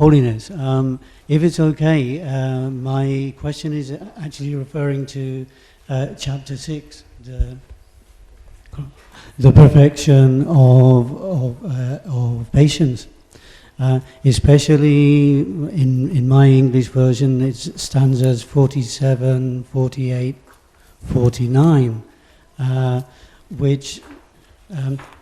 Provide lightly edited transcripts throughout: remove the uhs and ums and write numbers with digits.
Holiness, if it's okay, my question is actually referring to chapter 6, the perfection of patience. Especially in my English version, it stanzas 47, 48, 49, which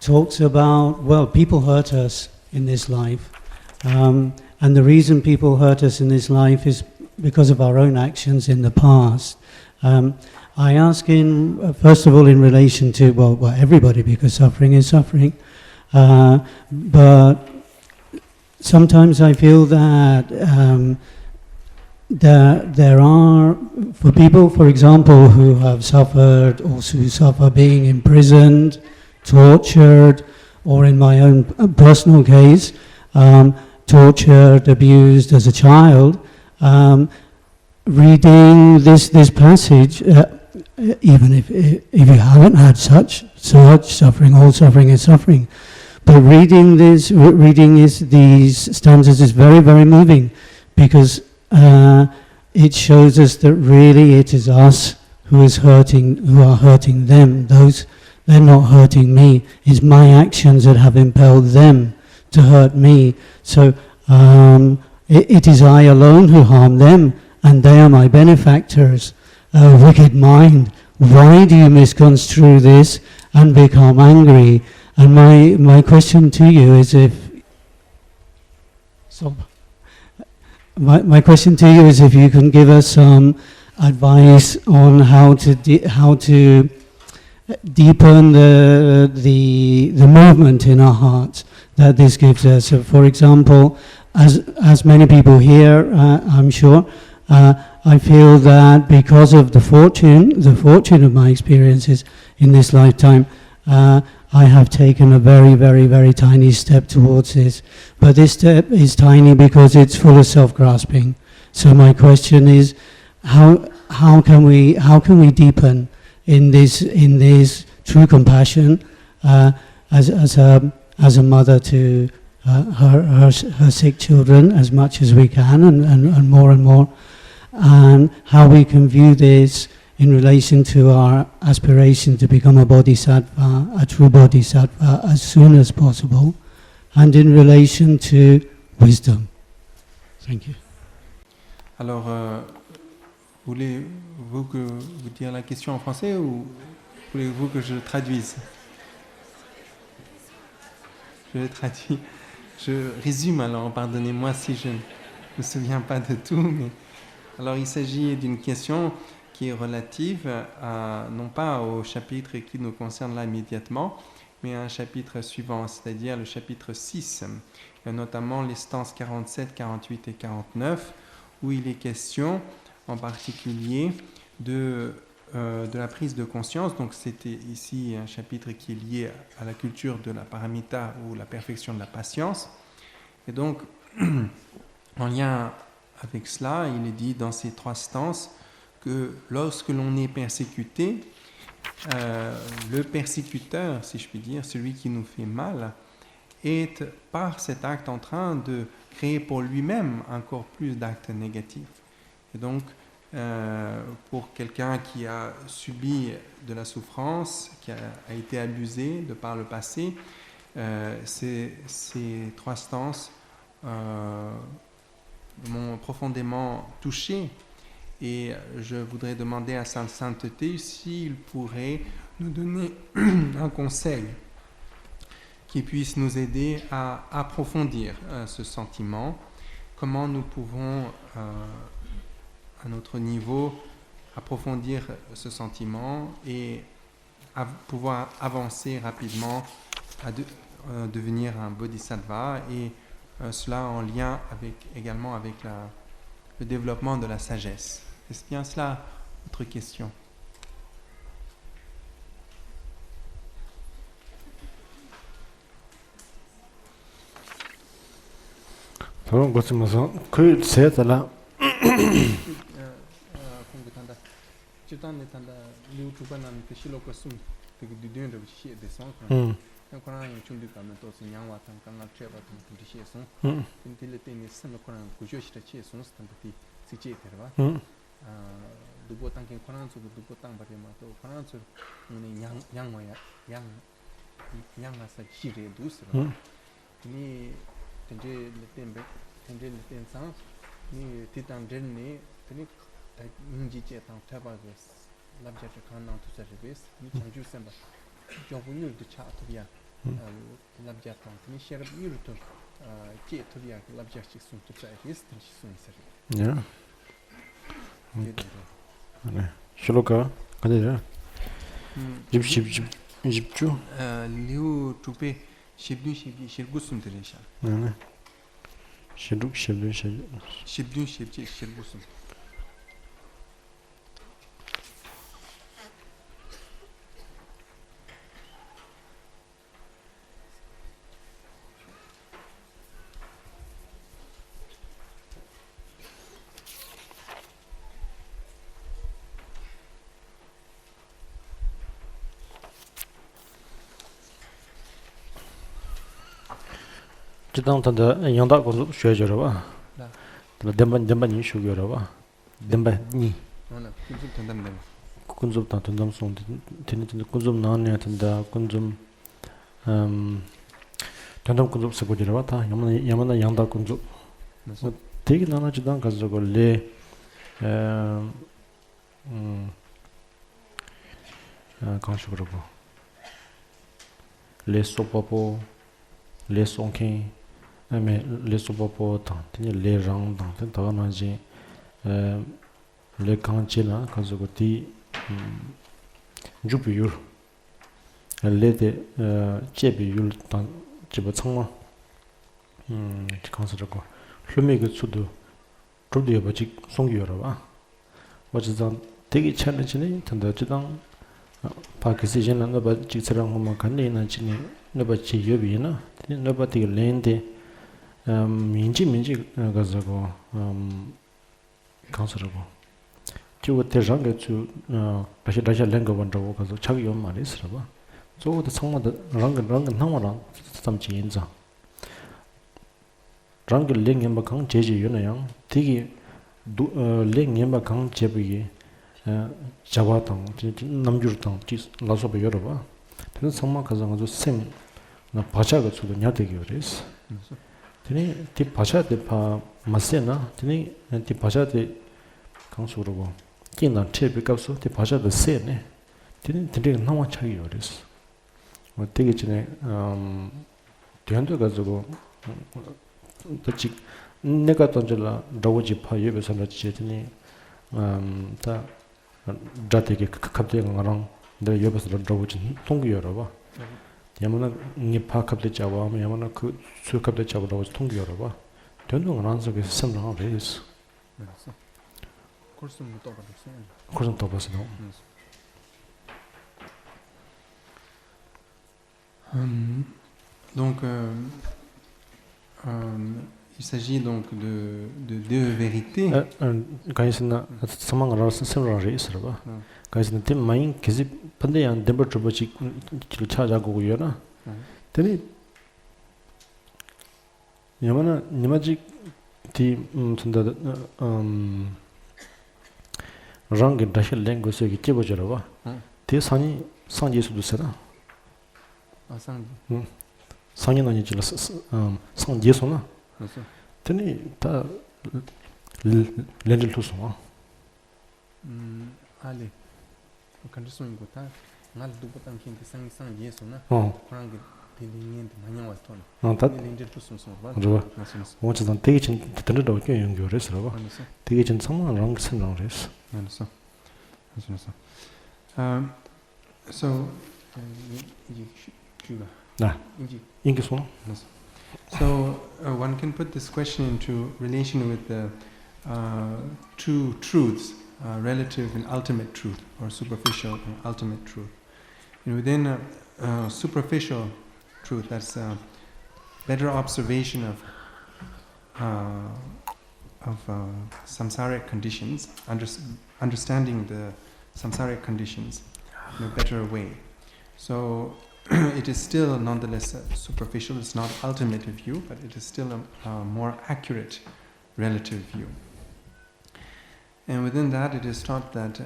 talks about, well, people hurt us in this life. And the reason people hurt us in this life is because of our own actions in the past. I ask first of all, in relation to, well, everybody, because suffering is suffering. But sometimes I feel that there are, for people, for example, who have suffered, or who suffer being imprisoned, tortured, or in my own personal case, tortured, abused as a child, reading this passage, even if you haven't had such suffering, all suffering is suffering, but reading these stanzas is very, very moving, because it shows us that really it is us who are hurting them. They're not hurting me. It's my actions that have impelled them to hurt me. So it is I alone who harm them, and they are my benefactors. Wicked mind, why do you misconstrue this and become angry? And my question to you is my question to you is if you can give us some advice on how to deepen the movement in our hearts that this gives us. So, for example, as many people here, I'm sure, I feel that because of the fortune of my experiences in this lifetime, I have taken a very, very, very tiny step towards this. But this step is tiny because it's full of self-grasping. So my question is, how can we deepen in this true compassion as a mother to her sick children as much as we can, and more, and how we can view this in relation to our aspiration to become a bodhisattva, a true bodhisattva, as soon as possible, and in relation to wisdom. Thank you. Alors, voulez-vous que vous dire la question en français ou voulez-vous que je traduise? Je le traduis. Je résume alors, pardonnez-moi si je ne me souviens pas de tout. Mais... Alors, il s'agit d'une question qui est relative non pas au chapitre qui nous concerne là immédiatement, mais à un chapitre suivant, c'est-à-dire le chapitre 6, notamment les stances 47, 48 et 49, où il est question en particulier de la prise de conscience. Donc c'était ici un chapitre qui est lié à la culture de la paramita, ou la perfection de la patience. Et donc, en lien avec cela, il est dit dans ces 3 stances que lorsque l'on est persécuté, le persécuteur, si je puis dire, celui qui nous fait mal, est par cet acte en train de créer pour lui-même encore plus d'actes négatifs. Et donc, pour quelqu'un qui a subi de la souffrance, qui a été abusé de par le passé, ces 3 stances m'ont profondément touché. Et je voudrais demander à sa sainteté s'il pourrait nous donner un conseil qui puisse nous aider à approfondir ce sentiment. Comment nous pouvons, à notre niveau, approfondir ce sentiment et pouvoir avancer rapidement à devenir un bodhisattva, et cela en lien également avec le développement de la sagesse. Est-ce bien cela votre question? Koran chundu ka me to se nyangwa tam kanga cheba tam ti she son tile teni sem Koran ku jo shita che son tam ti si che terwa dubo tang ken Koran su dubo tang ba ma to Koran su ni nyangwa ya yang asa chi re du se ni tenje le ten sang ni titan den ni teni ninji che tang taba ge labja che kan nang tu sa rebes ni changju sem ba jong bu yu de cha to ya labja tang ni sherab yu to che to ya labja chi sun to sa res tin chi sun sa Yeah. 네. 실로가 가데라. 집주. liu tupe shibdu shirgu sum teresha 네. shibdu. shibdu shirgu sum 지당 탄다 양다 공부 쉬어줘라 봐. 나. 덴반 쉬어줘라 봐. 덴반이 ona kunzu tandam dem 군줍다 던담송 되는 군줍 나와야 된다. 군줍 던담 군줍 쓰고지라 봐. 야만나 양다 군줍. 되게 나나지당 가지고 레 강식으로 봐. 레 소포포 레 송케 아메 레 소포포 당 되니 레랑 당 다나지 레 강치나 가지고 디 주비율 레데 제비율 당 집어 청마 강서라고 hlumege sudu trudiya bachik songiyo 봐. 어쨌든 되게 챌린지네 단다 지당 파키스탄은 너바 직서랑 한번 간내나 지니 너바 지여비나 너바 되게 랜데 민지 가서고 강서라고 지고 대장게 주 다시 랭거 원다고 가서 자기 요 말이 있어 봐. 저도 상마다 랑근 나와라 삼지 인자 랑게 랭gemba 강 제제 요나양 되게 랭gemba 강 제비게 자와당 남주르당 라소베 여러봐 그래서 성마 가서 셈나 바샤가 주도 냐되게 그랬어 되니 디 바샤데 파 마세나 되니 디 바샤데 강수로고 끼나 체비값서 디 바샤데 세네 되니 되게 나와 차이 그랬어 뭐 되게 전에 대한도 가지고 또 내가 던질라 라오지 파예베 산다지더니 다 자되게 갑자기 가랑 내가 옆에서 라오지 통기 열어봐 야만나 니파 갑자기 잡아 야만나 그 수갑대 잡아 라오지 통기 열어봐 된동안 안 속에서 sembrava isso kurso mu to ba se cosa sto passando donc il s'agit donc de deux vérités. 가이스나 사망을 sembrava isso 봐 가이스나 팀 마인 계집 반대한 덴버 트로버지 길 찾아가고 요나 되니 야만나 니마지 디 선다 랑게 다시 랭고스에 끼버져라 봐 대산이 상제수도 세다 sang 상인 아니지 상제수나 되니 다 렌들 투소마 ale condition ko ta ngal du botam kin sang yeso na kurang de nin de manya wa ton 다 렌들 투소 소 봐 좋아 어쨌든 되게 진 듣는다고 꽤 연결해서 봐 되게 진 상황랑 생각을 했어 so 나 인기 손 so one can put this question into relation with the two truths, relative and ultimate truth, or superficial and ultimate truth. And within superficial truth, that's better observation of samsaric conditions, understanding the samsaric conditions in a better way. So it is still nonetheless superficial. It's not ultimate view, but it is still a more accurate relative view. And within that, it is taught that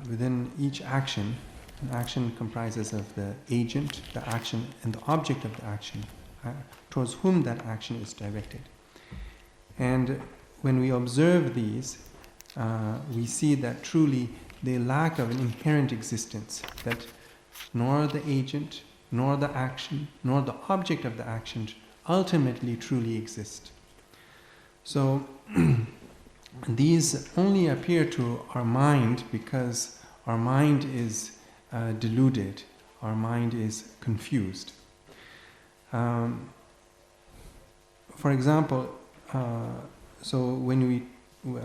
within each action, an action comprises of the agent, the action, and the object of the action, towards whom that action is directed. And when we observe these, we see that truly they lack of an inherent existence, that nor the agent, nor the action, nor the object of the action ultimately truly exist. So these only appear to our mind because our mind is deluded, our mind is confused. For example, so when we,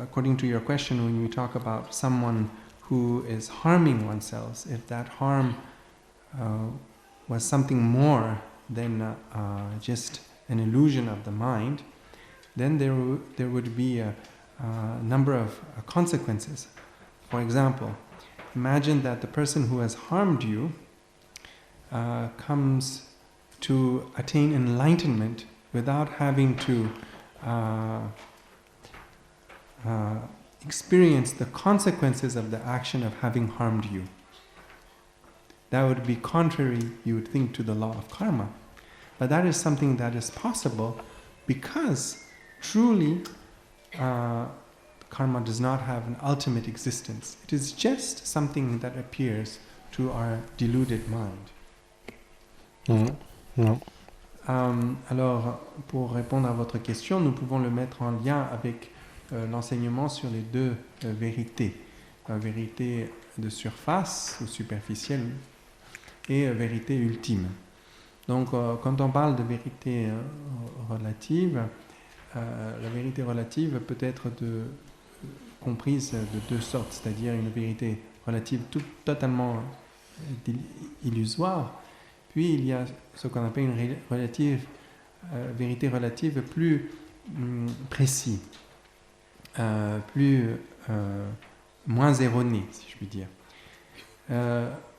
according to your question, when we talk about someone who is harming oneself, if that harm was something more than just an illusion of the mind, then there would be a number of consequences. For example, imagine that the person who has harmed you comes to attain enlightenment without having to experience the consequences of the action of having harmed you. That would be contrary, you would think, to the law of karma. But that is something that is possible because truly karma does not have an ultimate existence. It is just something that appears to our deluded mind. Alors, pour répondre à votre question, nous pouvons le mettre en lien avec l'enseignement sur les deux vérités. Vérité de surface ou superficielle et vérité ultime. Donc, quand on parle de vérité relative, la vérité relative peut être comprise de deux sortes, c'est-à-dire une vérité relative totalement illusoire, puis il y a ce qu'on appelle une vérité relative plus précise, moins erronée, si je puis dire.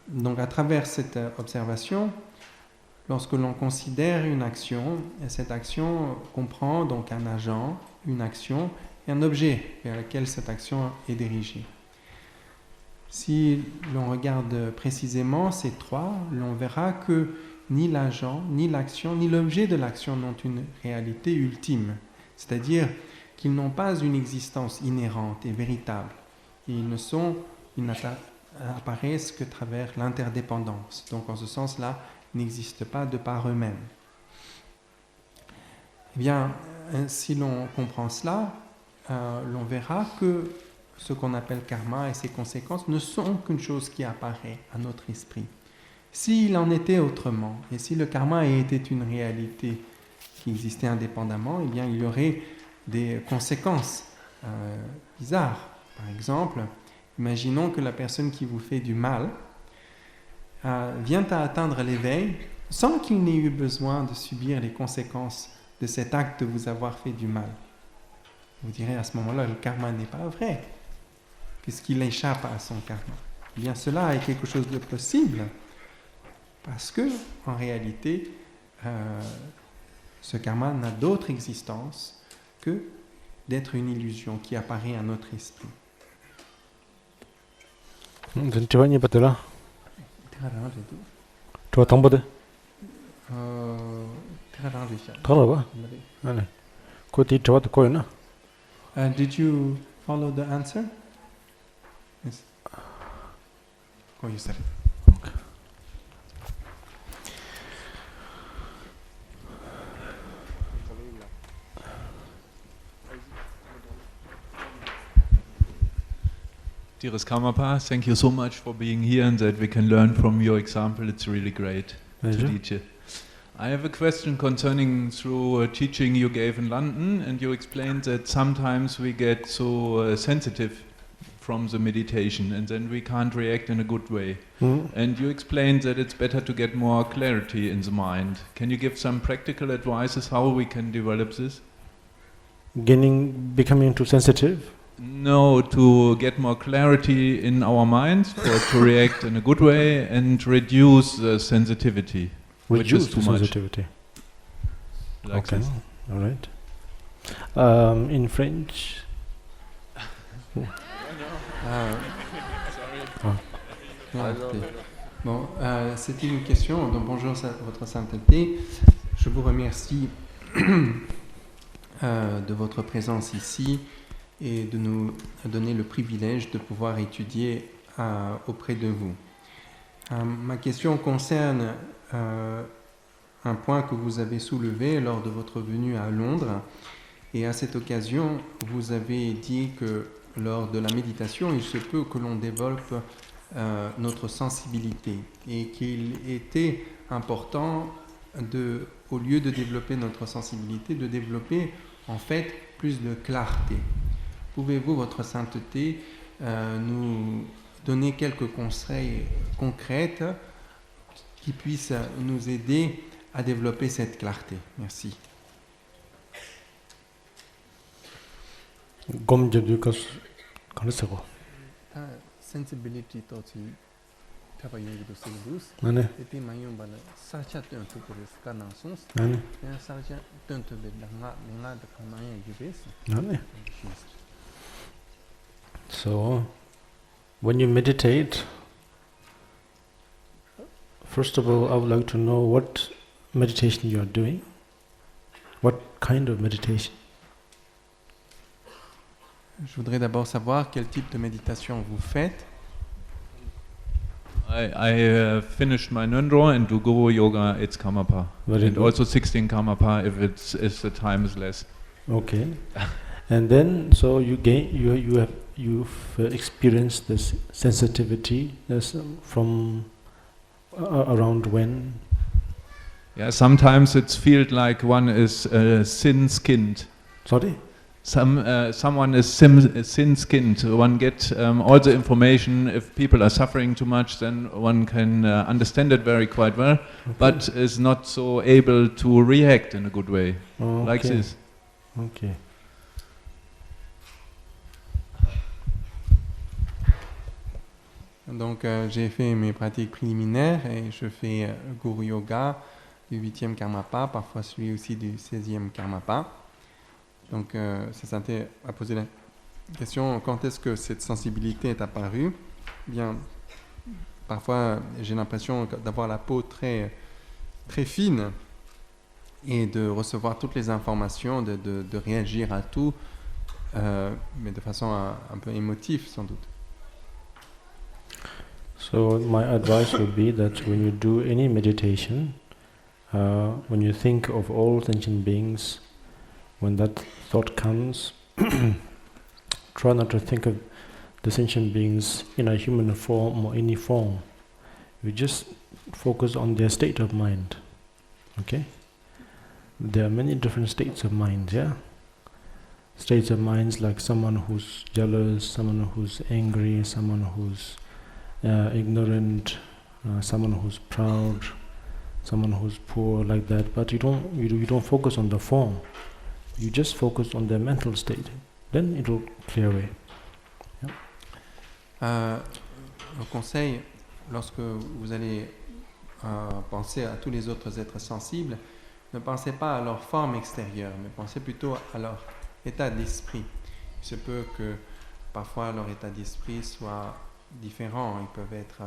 Donc à travers cette observation, lorsque l'on considère une action, cette action comprend donc un agent, une action et un objet vers lequel cette action est dirigée. Si l'on regarde précisément ces trois, l'on verra que ni l'agent, ni l'action, ni l'objet de l'action n'ont une réalité ultime, c'est-à-dire qu'ils n'ont pas une existence inhérente et véritable. Ils n'apparaissent que à travers l'interdépendance. Donc en ce sens-là, ils n'existent pas de par eux-mêmes. Eh bien, si l'on comprend cela, l'on verra que ce qu'on appelle karma et ses conséquences ne sont qu'une chose qui apparaît à notre esprit. S'il en était autrement, et si le karma était une réalité qui existait indépendamment, eh bien, il y aurait des conséquences bizarres. Par exemple, imaginons que la personne qui vous fait du mal vient à atteindre l'éveil sans qu'il n'ait eu besoin de subir les conséquences de cet acte de vous avoir fait du mal. Vous direz à ce moment-là, le karma n'est pas vrai, puisqu'il échappe à son karma. Eh bien, cela est quelque chose de possible, parce que, en réalité, ce karma n'a d'autre existence que d'être une illusion qui apparaît à notre esprit. Did you follow the answer? Yes. Oh, you said it. Dearest Karmapa, thank you so much for being here and that we can learn from your example. It's really great to teach it. I have a question concerning through a teaching you gave in London, and you explained that sometimes we get so sensitive from the meditation and then we can't react in a good way. And you explained that it's better to get more clarity in the mind. Can you give some practical advices how we can develop this? Becoming too sensitive? know to get more clarity in our minds, to react in a good way, and reduce the sensitivity, which is Reduce too the much. sensitivity. Like Okay, this. all right. In French, Ah, ok. Bon, c'était une question. Donc, bonjour, Votre Sainteté. Je vous remercie de votre présence ici et de nous donner le privilège de pouvoir étudier auprès de vous. Ma question concerne un point que vous avez soulevé lors de votre venue à Londres. Et à cette occasion, vous avez dit que lors de la méditation, il se peut que l'on développe notre sensibilité et qu'il était important au lieu de développer notre sensibilité, de développer en fait plus de clarté. Pouvez-vous, Votre Sainteté, nous donner quelques conseils concrets qui puissent nous aider à développer cette clarté? Merci. Sensibility toti papa yungu silus Nane, et puis mayum bala sarcha tun to pour scanner sons nane, et sarcha tun to be nga de kanaya yubes nane. So, when you meditate, first of all, I would like to know what meditation you are doing. What kind of meditation? Je voudrais d'abord savoir quel type de méditation vous faites. I finished my Nundro and do Guru Yoga 8 Karmapa. Very And good. also 16 Karmapa if the time is less. Okay. And then, so you've experienced this sensitivity from around when? Yeah, sometimes it's felt like one is thin-skinned. Sorry? Someone is thin-skinned. One gets all the information. If people are suffering too much, then one can understand it quite well, Okay. but is not so able to react in a good way, Okay. like this. Okay. Donc j'ai fait mes pratiques préliminaires et je fais Guru Yoga du 8e Karmapa, parfois celui aussi du 16e Karmapa. Donc Saint-Sainté a posé la question, quand est-ce que cette sensibilité est apparue? Bien, parfois j'ai l'impression d'avoir la peau très, très fine et de recevoir toutes les informations, de réagir à tout, mais de façon un peu émotive sans doute. So my advice would be that when you do any meditation, when you think of all sentient beings, when that thought comes, try not to think of the sentient beings in a human form or any form. You just focus on their state of mind. Okay? There are many different states of mind, yeah? States of minds like someone who's jealous, someone who's angry, someone who's ignorant, someone who's proud, someone who's poor, like that. But you don't focus on the form. You just focus on their mental state. Then it will clear away. Un conseil, lorsque vous allez penser à tous les autres êtres sensibles, ne pensez pas à leur forme extérieure, mais pensez plutôt à leur état d'esprit. Il se peut que parfois leur état d'esprit soit différent. Ils peuvent être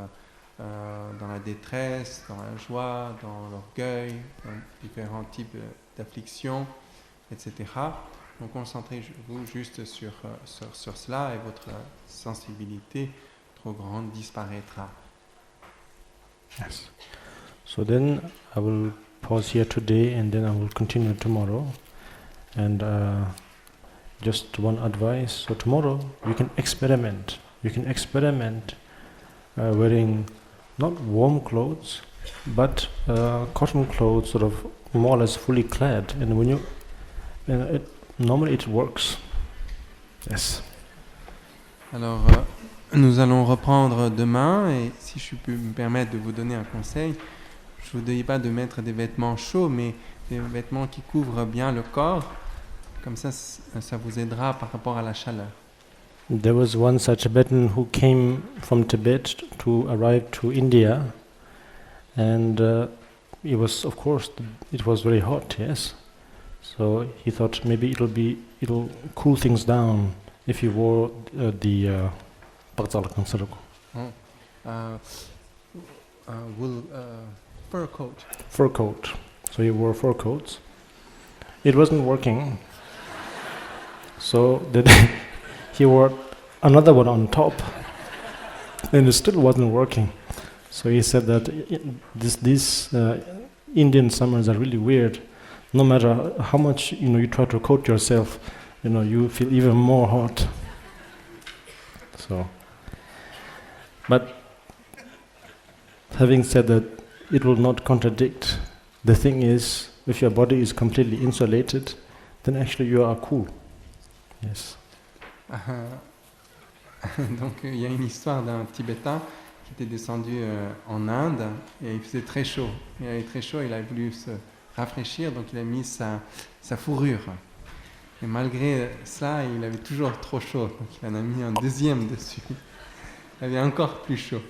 dans la détresse, dans la joie, dans l'orgueil, dans différents types d'afflictions, etc. Donc concentrez-vous juste sur cela et votre sensibilité trop grande disparaîtra. Yes. So then I will pause here today and then I will continue tomorrow. And just one advice. So tomorrow you can experiment. You can experiment wearing not warm clothes, but cotton clothes, sort of more or less fully clad. And when you, normally it works. Yes. Alors, nous allons reprendre demain et si je peux me permettre de vous donner un conseil, je ne vous dis pas de mettre des vêtements chauds, mais des vêtements qui couvrent bien le corps. Comme ça vous aidera par rapport à la chaleur. There was once a Tibetan who came from Tibet to arrive to India, and it was, of course, it was very hot. Yes, so he thought maybe it'll cool things down if you wore the wool fur coat. fur coat. So he wore fur coats. It wasn't working. So that he wore another one on top, and it still wasn't working. So he said that these Indian summers are really weird. No matter how much you try to coat yourself, you feel even more hot. So, but having said that, it will not contradict. The thing is, if your body is completely insulated, then actually you are cool. Yes. Donc il y a une histoire d'un Tibétain qui était descendu en Inde et il faisait très chaud. Il avait très chaud, il a voulu se rafraîchir, donc il a mis sa fourrure. Et malgré ça, il avait toujours trop chaud, donc il en a mis un deuxième dessus. Il avait encore plus chaud.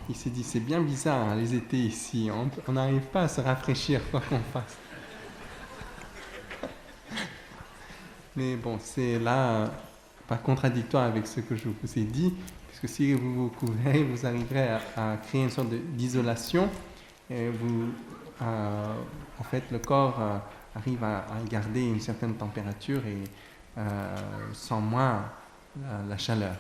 Il s'est dit, c'est bien bizarre hein, les étés ici, on n'arrive pas à se rafraîchir quoi qu'on fasse. Mais bon, c'est là pas contradictoire avec ce que je vous ai dit, puisque si vous vous couvrez, vous arriverez à créer une sorte d'isolation, et en fait, le corps arrive à garder une certaine température et sans moins la chaleur.